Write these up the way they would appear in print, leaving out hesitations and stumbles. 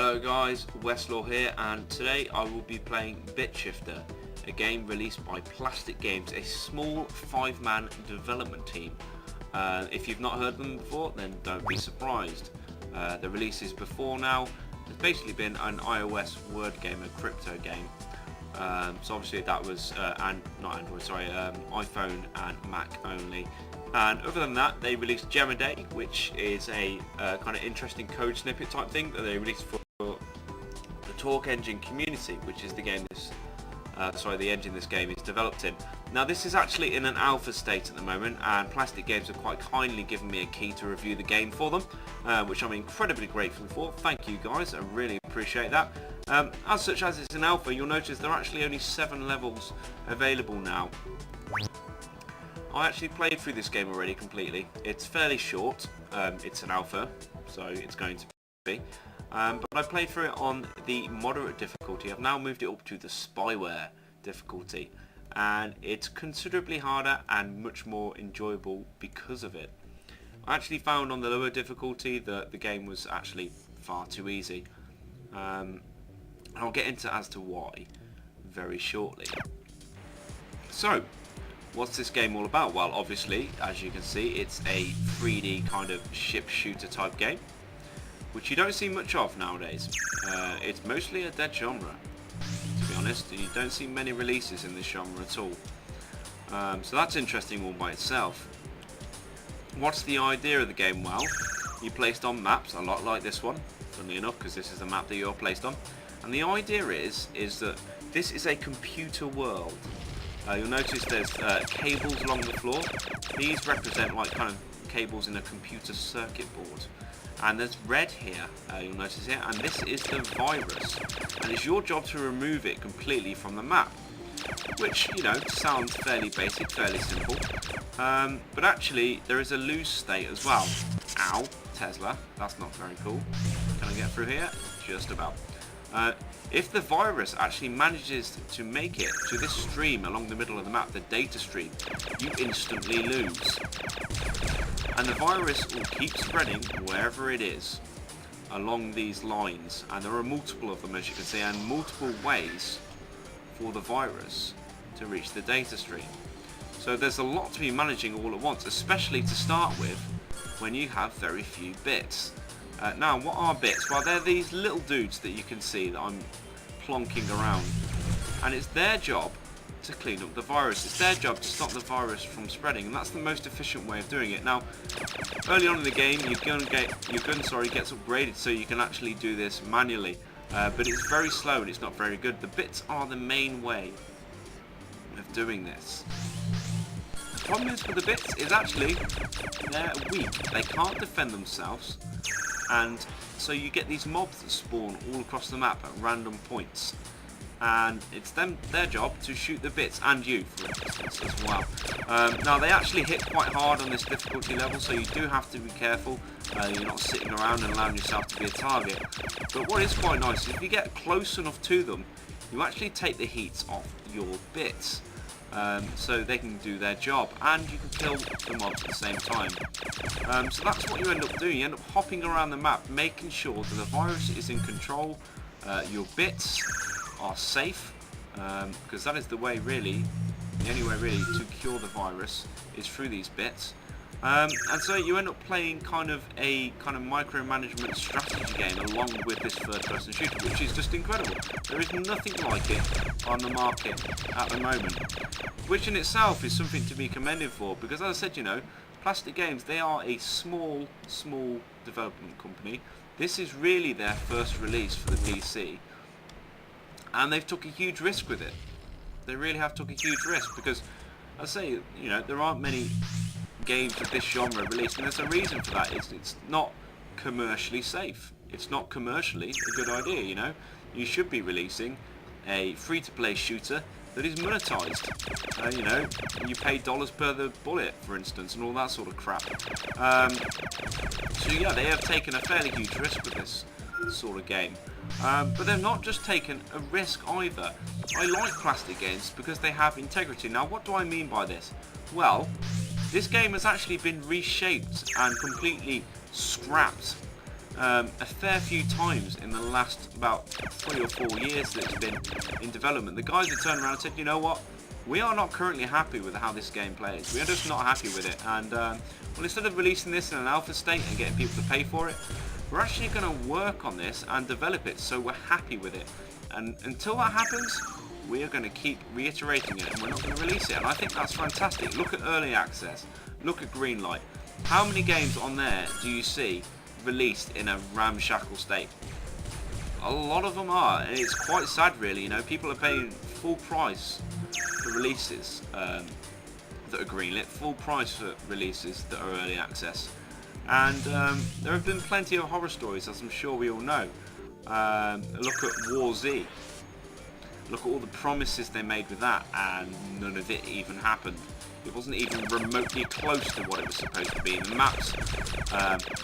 Hello guys, Westlaw here, and today I will be playing BitShifter, a game released by Plastic Games, a small 5-man development team. If you've not heard them before, then don't be surprised. The releases before now, it's basically been an iOS word game, a crypto game. So obviously that was iPhone and Mac only. And other than that, they released Gem a Day, which is a kind of interesting code snippet type thing that they released for the Talk Engine community, which is the game the engine this game is developed in. Now this is actually in an alpha state at the moment, and Plastic Games have quite kindly given me a key to review the game for them, which I'm incredibly grateful for. Thank you guys, I really appreciate that. As such, as it's an alpha, you'll notice there are actually only 7 levels available now. I actually played through this game already completely. It's fairly short, it's an alpha, so it's going to be. But I played through it on the moderate difficulty. I've now moved it up to the spyware difficulty, and it's considerably harder and much more enjoyable because of it. I actually found on the lower difficulty that the game was actually far too easy. I'll get into as to why very shortly. So, what's this game all about? Well, obviously, as you can see, it's a 3D kind of ship shooter type game, which you don't see much of nowadays. It's mostly a dead genre, to be honest. You don't see many releases in this genre at all. So that's interesting all by itself. What's the idea of the game? Well, you're placed on maps, a lot like this one, funnily enough, because this is the map that you're placed on. And the idea is that this is a computer world. You'll notice there's cables along the floor. These represent like kind of cables in a computer circuit board. And there's red here, you'll notice here, and this is the virus. And it's your job to remove it completely from the map. Which, you know, sounds fairly basic, fairly simple. But actually, there is a loose state as well. Ow, Tesla, that's not very cool. Can I get through here? Just about. If the virus actually manages to make it to this stream along the middle of the map, the data stream, you instantly lose. And the virus will keep spreading wherever it is along these lines. And there are multiple of them, as you can see, and multiple ways for the virus to reach the data stream. So there's a lot to be managing all at once, especially to start with when you have very few bits. Now, what are bits? Well, they're these little dudes that you can see that I'm plonking around. And it's their job to clean up the virus. It's their job to stop the virus from spreading, and that's the most efficient way of doing it. Now, early on in the game, your gun gets upgraded so you can actually do this manually. But it's very slow and it's not very good. The bits are the main way of doing this. The problem is with the bits is actually they're weak. They can't defend themselves. And so you get these mobs that spawn all across the map at random points, and it's their job to shoot the bits, and you, for instance, as well. Now they actually hit quite hard on this difficulty level, so you do have to be careful. You're not sitting around and allowing yourself to be a target. But what is quite nice is if you get close enough to them, you actually take the heats off your bits. So they can do their job, and you can kill the mobs at the same time. So that's what you end up doing. You end up hopping around the map, making sure that the virus is in control, your bits are safe, because that is the way really, the only way really to cure the virus is through these bits. And so you end up playing kind of micromanagement strategy game along with this third-person shooter, which is just incredible. There is nothing like it on the market at the moment, which in itself is something to be commended for, because as I said, you know, Plastic Games, they are a small development company. This is really their first release for the PC, and they've took a huge risk with it. They really have took a huge risk, because I say, you know, there aren't many games of this genre released, and there's a reason for that. It's not commercially safe. It's not commercially a good idea, you know. You should be releasing a free-to-play shooter that is monetized. You know, you pay dollars per the bullet, for instance, and all that sort of crap. So yeah, they have taken a fairly huge risk with this sort of game. But they've not just taken a risk either. I like Plastic Games because they have integrity. Now, what do I mean by this? Well, this game has actually been reshaped and completely scrapped a fair few times in the last about 3 or 4 years that it's been in development. The guys have turned around and said, you know what, we are not currently happy with how this game plays. We are just not happy with it. And well, instead of releasing this in an alpha state and getting people to pay for it, we're actually going to work on this and develop it so we're happy with it. And until that happens, we are going to keep reiterating it and we're not going to release it. And I think that's fantastic. Look at early access. Look at Greenlight. How many games on there do you see released in a ramshackle state? A lot of them are, and it's quite sad really. You know, people are paying full price for releases that are greenlit, full price for releases that are early access. And there have been plenty of horror stories, as I'm sure we all know. Look at War Z. Look at all the promises they made with that, and none of it even happened. It wasn't even remotely close to what it was supposed to be. The maps,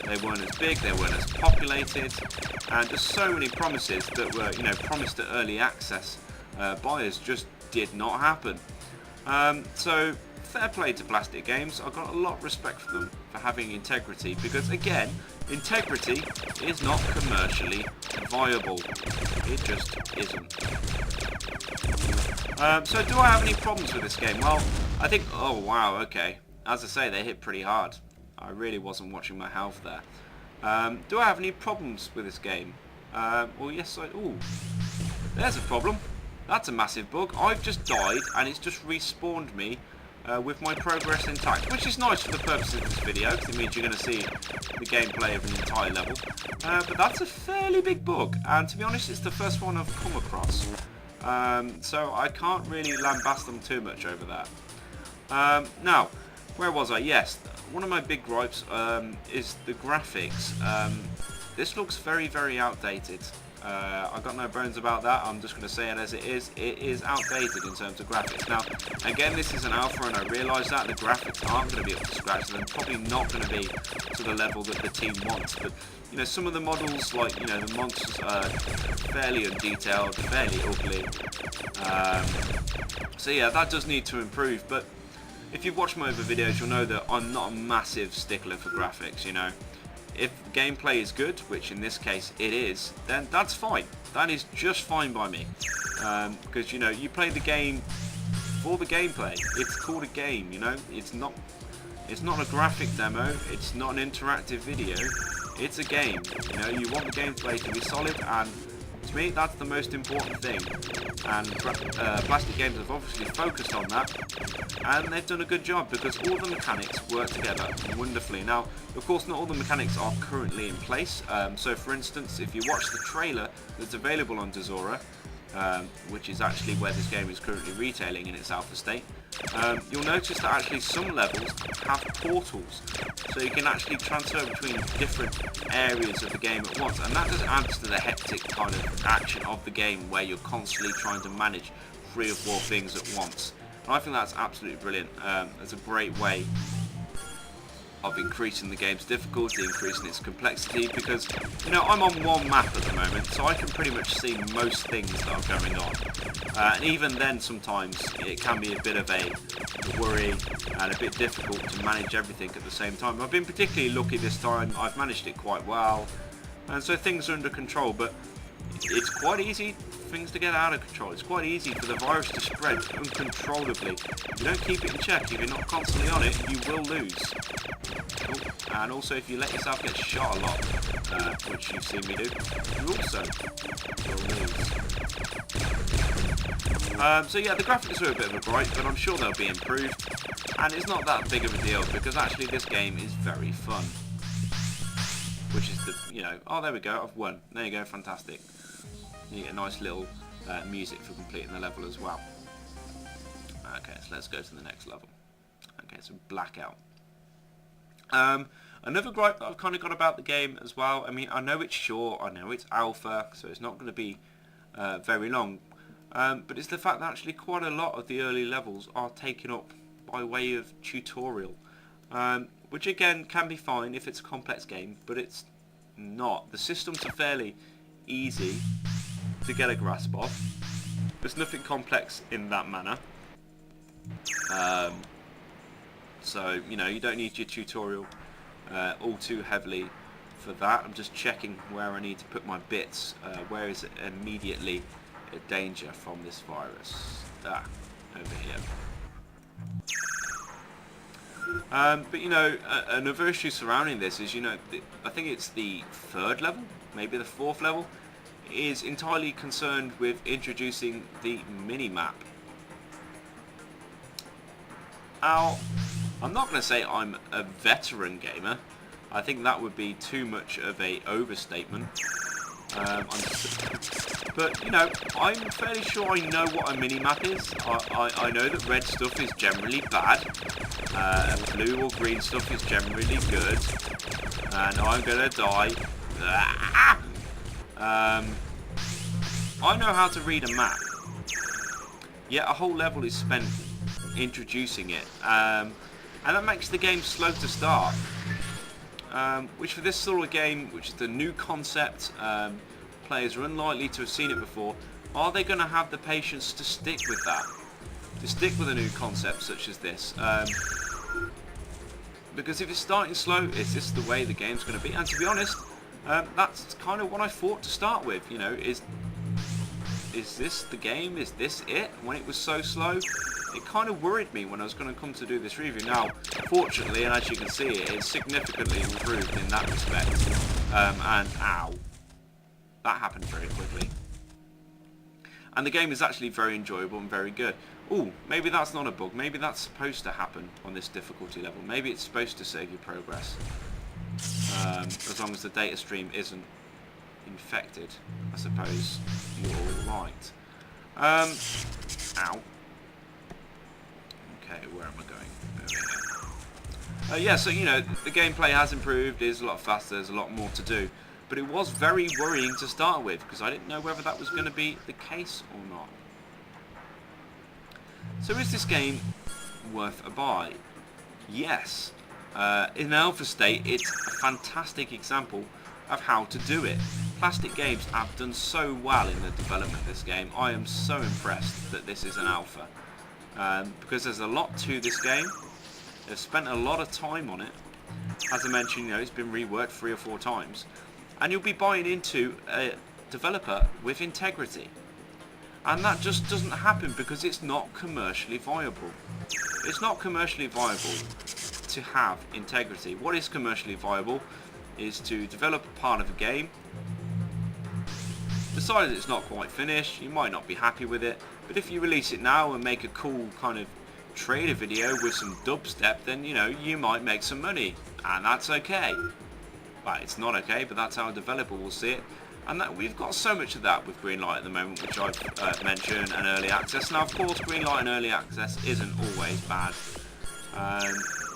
they weren't as big, they weren't as populated, and there's so many promises that were, you know, promised to early access buyers just did not happen. So fair play to Plastic Games. I've got a lot of respect for them for having integrity, because again, integrity is not commercially viable. It just isn't. So do I have any problems with this game? Well, I think, oh wow, okay. As I say, they hit pretty hard. I really wasn't watching my health there. Do I have any problems with this game? Well, yes, ooh, there's a problem. That's a massive bug. I've just died and it's just respawned me with my progress intact, which is nice for the purposes of this video, because it means you're going to see the gameplay of an entire level. But that's a fairly big bug, and to be honest, it's the first one I've come across. So I can't really lambast them too much over that. Now, where was I? Yes, one of my big gripes is the graphics. This looks very, very outdated. I've got no bones about that. I'm just going to say it as it is. It is outdated in terms of graphics. Now, again, this is an alpha, and I realise that the graphics aren't going to be up to scratch. They're probably not going to be to the level that the team wants. But you know, some of the models, like, you know, the monsters are fairly undetailed, fairly ugly. So yeah, that does need to improve. But if you've watched my other videos, you'll know that I'm not a massive stickler for graphics. You know, if gameplay is good, which in this case it is, then that's fine. That is just fine by me. Because, you know, you play the game for the gameplay. It's called a game, you know. It's not a graphic demo. It's not an interactive video. It's a game. You know, you want the gameplay to be solid, and to me, that's the most important thing. And Plastic Games have obviously focused on that, and they've done a good job, because all the mechanics work together wonderfully. Now, of course, not all the mechanics are currently in place. So, for instance, if you watch the trailer that's available on Dozora, which is actually where this game is currently retailing in its alpha state, you'll notice that actually some levels have portals, so you can actually transfer between different areas of the game at once, and that just adds to the hectic kind of action of the game, where you're constantly trying to manage 3 or 4 things at once. And I think that's absolutely brilliant. It's a great way of increasing the game's difficulty, increasing its complexity, because, you know, I'm on one map at the moment, so I can pretty much see most things that are going on. And even then, sometimes it can be a bit of a worry and a bit difficult to manage everything at the same time. I've been particularly lucky this time. I've managed it quite well, and so things are under control, but it's quite easy for things to get out of control. It's quite easy for the virus to spread uncontrollably. If you don't keep it in check, if you're not constantly on it, you will lose. And also, if you let yourself get shot a lot, which you've seen me do, you also will lose. So yeah, the graphics are a bit of a gripe, but I'm sure they'll be improved. And it's not that big of a deal, because actually this game is very fun. Which is the, you know, oh, there we go, I've won. There you go, fantastic. You get a nice little music for completing the level as well. Okay, so let's go to the next level. Okay, so Blackout. Another gripe that I've kind of got about the game as well, I mean, I know it's short, I know it's alpha, so it's not going to be very long, but it's the fact that actually quite a lot of the early levels are taken up by way of tutorial, which again can be fine if it's a complex game, but it's not. The systems are fairly easy to get a grasp of. There's nothing complex in that manner. So, you know, you don't need your tutorial all too heavily for that. I'm just checking where I need to put my bits. Where is it immediately a danger from this virus? Over here. But you know, another issue surrounding this is, you know, I think it's the 3rd level, maybe the 4th level, is entirely concerned with introducing the mini-map. Now, I'm not going to say I'm a veteran gamer. I think that would be too much of a overstatement. But, you know, I'm fairly sure I know what a mini-map is. I know that red stuff is generally bad. Blue or green stuff is generally good. And I'm going to die. I know how to read a map. Yet a whole level is spent introducing it. And that makes the game slow to start. Which for this sort of game, which is the new concept, players are unlikely to have seen it before. Are they going to have the patience to stick with that? To stick with a new concept such as this? Because if it's starting slow, is this the way the game's going to be? And to be honest, that's kind of what I thought to start with. You know, is this the game? Is this it? When it was so slow, it kind of worried me when I was going to come to do this review. Now, fortunately, and as you can see, it's significantly improved in that respect. And ow, that happened very quickly. And the game is actually very enjoyable and very good. Ooh, maybe that's not a bug. Maybe that's supposed to happen on this difficulty level. Maybe it's supposed to save you progress. As long as the data stream isn't infected, I suppose you're all right. Ow. Okay, where am I going? Over here. Yeah, so, you know, the gameplay has improved. It is a lot faster. There's a lot more to do. But it was very worrying to start with, because I didn't know whether that was going to be the case or not. So is this game worth a buy? Yes. In alpha state, it's a fantastic example of how to do it. Plastic Games have done so well in the development of this game. I am so impressed that this is an alpha. Because there's a lot to this game. They've spent a lot of time on it. As I mentioned, you know, it's been reworked 3 or 4 times. And you'll be buying into a developer with integrity. And that just doesn't happen because it's not commercially viable. It's not commercially viable to have integrity. What is commercially viable is to develop a part of a game, decide it's not quite finished, you might not be happy with it, but if you release it now and make a cool kind of trailer video with some dubstep, then, you know, you might make some money, and that's okay. Well, it's not okay, but that's how a developer will see it. And that we've got so much of that with Greenlight at the moment, which I've mentioned, and early access. Now, of course, Greenlight and early access isn't always bad,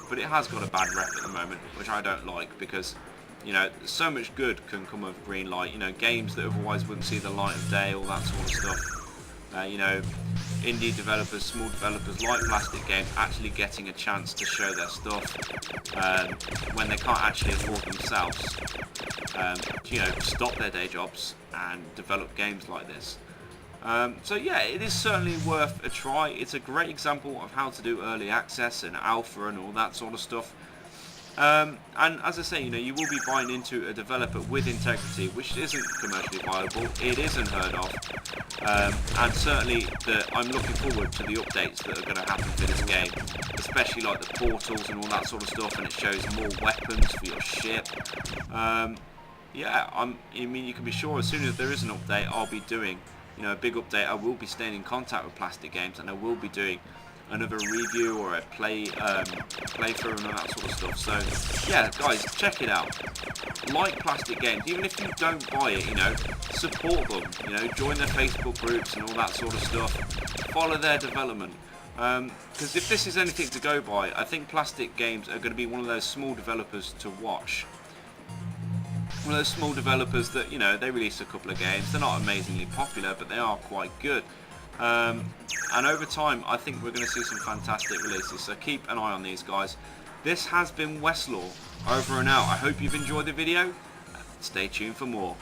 but it has got a bad rep at the moment, which I don't like, because, you know, so much good can come of Greenlight. You know, games that otherwise wouldn't see the light of day, all that sort of stuff. You know, indie developers, small developers like Plastic Games actually getting a chance to show their stuff when they can't actually afford themselves. You know, stop their day jobs and develop games like this. So yeah, it is certainly worth a try. It's a great example of how to do early access and alpha and all that sort of stuff. And as I say, you know, you will be buying into a developer with integrity, which isn't commercially viable. It is unheard of. And certainly I'm looking forward to the updates that are going to happen to this game, especially like the portals and all that sort of stuff, and it shows more weapons for your ship. Yeah, I mean, you can be sure as soon as there is an update, I'll be doing, you know, a big update. I will be staying in contact with Plastic Games, and I will be doing another review or a playthrough and all that sort of stuff. So yeah, guys, check it out. Like Plastic Games, even if you don't buy it, you know, support them. You know, join their Facebook groups and all that sort of stuff. Follow their development. Because if this is anything to go by, I think Plastic Games are going to be one of those small developers to watch. One of those small developers that, you know, they release a couple of games. They're not amazingly popular, but they are quite good. And over time, I think we're going to see some fantastic releases. So keep an eye on these guys. This has been Westlaw, over and out. I hope you've enjoyed the video. Stay tuned for more.